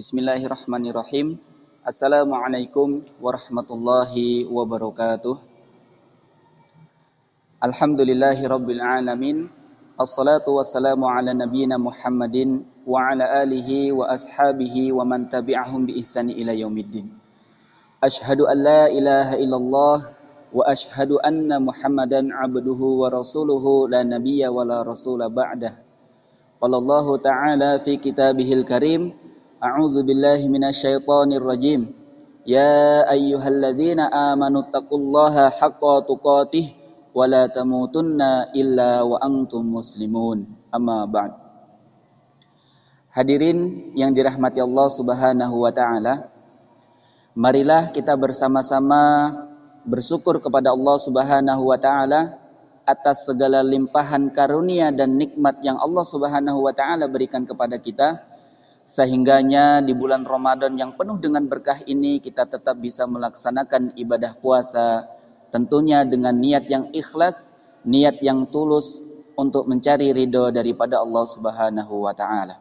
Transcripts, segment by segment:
Bismillahirrahmanirrahim. Assalamualaikum warahmatullahi wabarakatuh. Alhamdulillahi rabbil alamin. Assalatu wassalamu ala nabiyyina Muhammadin wa ala alihi wa ashabihi wa man tabi'ahum bi ihsani ila yaumiddin. Ashhadu an la ilaha illallah wa ashhadu anna Muhammadan abduhu wa rasuluhu la nabiyya wa la rasula ba'dah. Qala Allah ta'ala fi kitabihil karim, a'udzu billahi minasyaitonir rajim. Ya ayyuhalladzina amanu taqullaha haqqa tuqatih wa la tamutunna illa wa antum muslimun. Amma ba'd. Hadirin yang dirahmati Allah Subhanahu wa taala, marilah kita bersama-sama bersyukur kepada Allah Subhanahu wa taala atas segala limpahan karunia dan nikmat yang Allah Subhanahu wa taala berikan kepada kita, sehingganya di bulan Ramadan yang penuh dengan berkah ini kita tetap bisa melaksanakan ibadah puasa, tentunya dengan niat yang ikhlas, niat yang tulus untuk mencari ridho daripada Allah Subhanahu wa taala.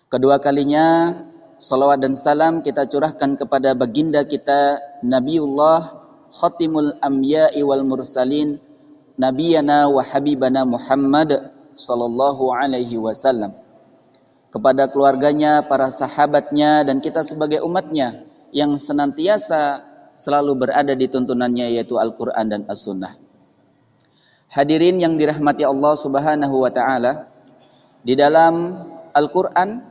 Kedua kalinya salawat dan salam kita curahkan kepada baginda kita Nabiullah Khatimul Anbiya'i wal Mursalin, Nabiyana wa Habibana Muhammad sallallahu alaihi wasallam, kepada keluarganya, para sahabatnya, dan kita sebagai umatnya yang senantiasa selalu berada di tuntunannya, yaitu Al-Quran dan As-Sunnah. Hadirin yang dirahmati Allah Subhanahu wa ta'ala, di dalam Al-Quran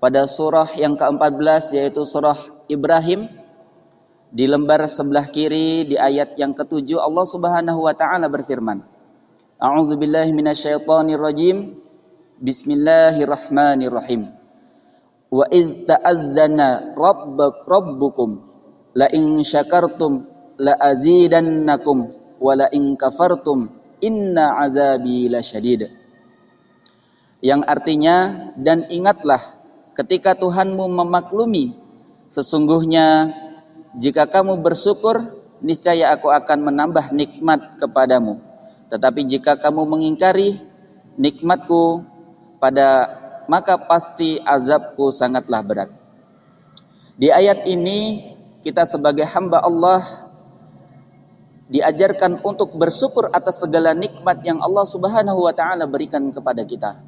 pada surah yang ke-14 yaitu surah Ibrahim, di lembar sebelah kiri di ayat yang ke-7 Allah Subhanahu wa taala berfirman, A'udzu billahi minasyaitonir rajim. Bismillahirrahmanirrahim. Wa idz ta'adzana rabbukum la in syakartum la azidannakum wa la in kafartum inna azabi lasyadid. Yang artinya, dan ingatlah ketika Tuhanmu memaklumi, sesungguhnya jika kamu bersyukur, niscaya aku akan menambah nikmat kepadamu. Tetapi jika kamu mengingkari nikmatku, maka pasti azabku sangatlah berat. Di ayat ini kita sebagai hamba Allah diajarkan untuk bersyukur atas segala nikmat yang Allah Subhanahu wa taala berikan kepada kita.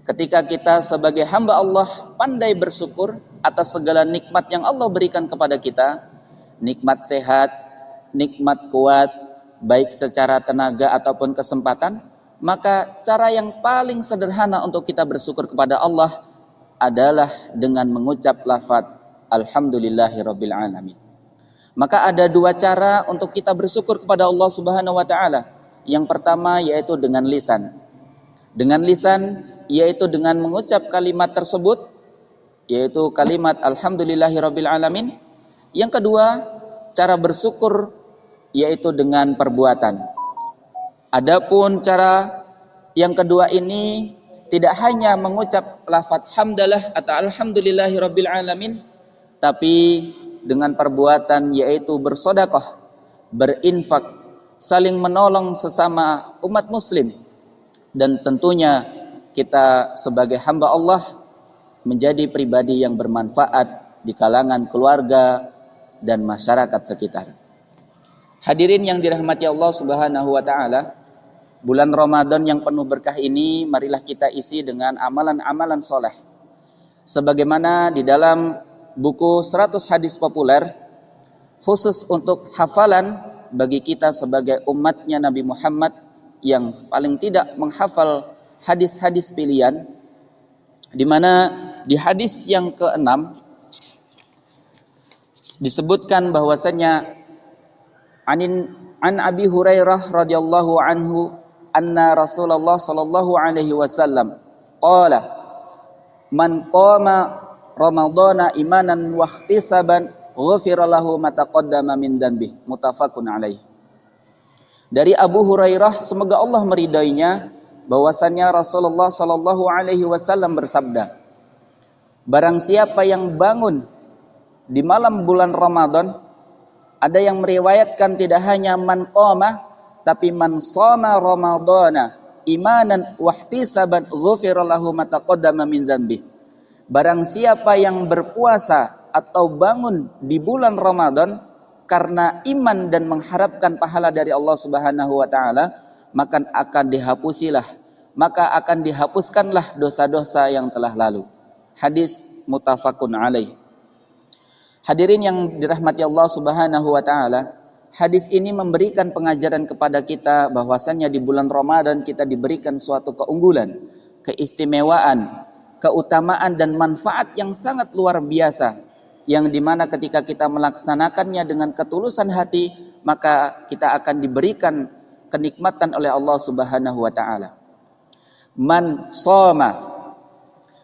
Ketika kita sebagai hamba Allah pandai bersyukur atas segala nikmat yang Allah berikan kepada kita, nikmat sehat, nikmat kuat, baik secara tenaga ataupun kesempatan, maka cara yang paling sederhana untuk kita bersyukur kepada Allah adalah dengan mengucap lafaz Alhamdulillahirabbil alamin. Maka ada dua cara untuk kita bersyukur kepada Allah Subhanahu wa taala. Yang pertama yaitu dengan lisan. Dengan lisan yaitu dengan mengucap kalimat tersebut, yaitu kalimat Alhamdulillahirabbil alamin. Yang kedua, cara bersyukur yaitu dengan perbuatan. Adapun cara yang kedua ini tidak hanya mengucap lafaz hamdalah atau alhamdulillahirabbil alamin, tapi dengan perbuatan yaitu bersedekah, berinfak, saling menolong sesama umat muslim, dan tentunya kita sebagai hamba Allah menjadi pribadi yang bermanfaat di kalangan keluarga dan masyarakat sekitar. Hadirin yang dirahmati Allah Subhanahu wa taala, bulan Ramadan yang penuh berkah ini marilah kita isi dengan amalan-amalan soleh. Sebagaimana di dalam buku 100 hadis populer khusus untuk hafalan bagi kita sebagai umatnya Nabi Muhammad yang paling tidak menghafal hadis-hadis pilihan, di mana di hadis yang ke-6 disebutkan bahwasanya an Abi Hurairah radhiyallahu anhu anna Rasulullah sallallahu alaihi wasallam qala man qama ramadhana imanan wa ihtisaban ghufira lahu ma taqaddama min dhanbi, muttafaqun alaih. Dari Abu Hurairah, semoga Allah meridainya, bahwasanya Rasulullah sallallahu alaihi wasallam bersabda, barang siapa yang bangun di malam bulan Ramadan, ada yang meriwayatkan tidak hanya man qama, tapi man shoma ramadhana imanan wa ihtisaban ghufira lahu ma taqaddama min dhanbi. barang siapa yang berpuasa atau bangun di bulan Ramadan karena iman dan mengharapkan pahala dari Allah Subhanahu wa taala, maka akan dihapuskanlah dosa-dosa yang telah lalu. Hadis muttafaqun alaih. Hadirin yang dirahmati Allah Subhanahu wa taala, hadis ini memberikan pengajaran kepada kita bahwasannya di bulan Ramadan kita diberikan suatu keunggulan, keistimewaan, keutamaan dan manfaat yang sangat luar biasa, yang dimana ketika kita melaksanakannya dengan ketulusan hati, maka kita akan diberikan kenikmatan oleh Allah Subhanahu wa taala. Man shoma,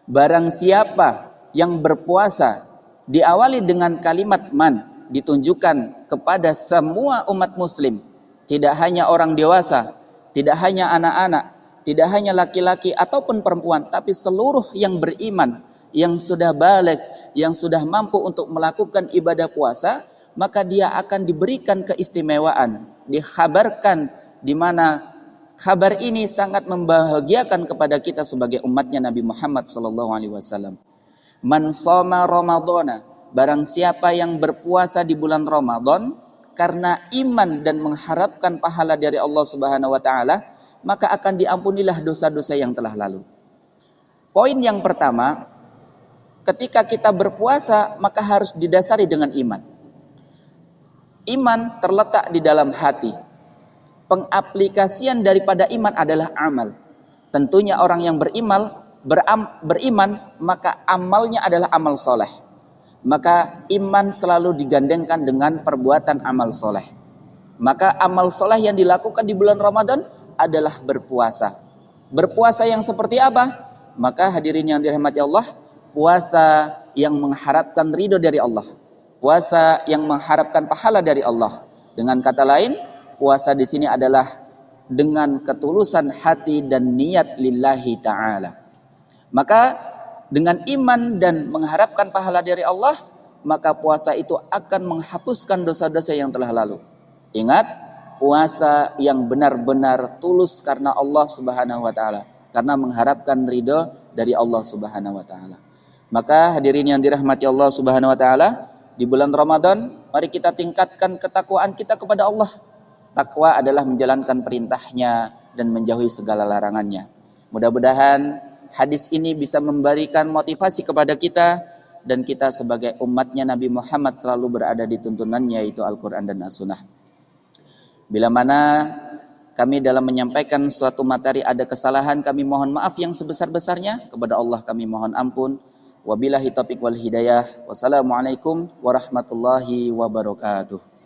barang siapa yang berpuasa, diawali dengan kalimat man, ditunjukkan kepada semua umat muslim, tidak hanya orang dewasa, tidak hanya anak-anak, tidak hanya laki-laki ataupun perempuan, tapi seluruh yang beriman, yang sudah baligh, yang sudah mampu untuk melakukan ibadah puasa, maka dia akan diberikan keistimewaan. Dikhabarkan, di mana kabar ini sangat membahagiakan kepada kita sebagai umatnya Nabi Muhammad SAW. Man shoma Ramadana, barang siapa yang berpuasa di bulan Ramadan karena iman dan mengharapkan pahala dari Allah Subhanahu wa taala, maka akan diampunilah dosa-dosa yang telah lalu. Poin yang pertama, ketika kita berpuasa maka harus didasari dengan iman. Iman terletak di dalam hati. Pengaplikasian daripada iman adalah amal. Tentunya orang yang beriman, maka amalnya adalah amal soleh. Maka iman selalu digandengkan dengan perbuatan amal soleh. Maka amal soleh yang dilakukan di bulan Ramadan adalah berpuasa. Berpuasa yang seperti apa? Maka hadirin yang dirahmati Allah, puasa yang mengharapkan ridho dari Allah, puasa yang mengharapkan pahala dari Allah. Dengan kata lain, puasa di sini adalah dengan ketulusan hati dan niat lillahi ta'ala. Maka dengan iman dan mengharapkan pahala dari Allah, maka puasa itu akan menghapuskan dosa-dosa yang telah lalu. Ingat, puasa yang benar-benar tulus karena Allah Subhanahu wa taala, karena mengharapkan ridho dari Allah Subhanahu wa taala. Maka hadirin yang dirahmati Allah Subhanahu wa taala, di bulan Ramadan mari kita tingkatkan ketakwaan kita kepada Allah. Takwa adalah menjalankan perintahnya dan menjauhi segala larangannya. Mudah-mudahan hadis ini bisa memberikan motivasi kepada kita, dan kita sebagai umatnya Nabi Muhammad selalu berada di tuntunannya, yaitu Al-Quran dan As-Sunnah. Bila mana kami dalam menyampaikan suatu materi ada kesalahan, kami mohon maaf yang sebesar-besarnya. Kepada Allah kami mohon ampun. Wabillahi taufiq wal hidayah. Wassalamualaikum warahmatullahi wabarakatuh.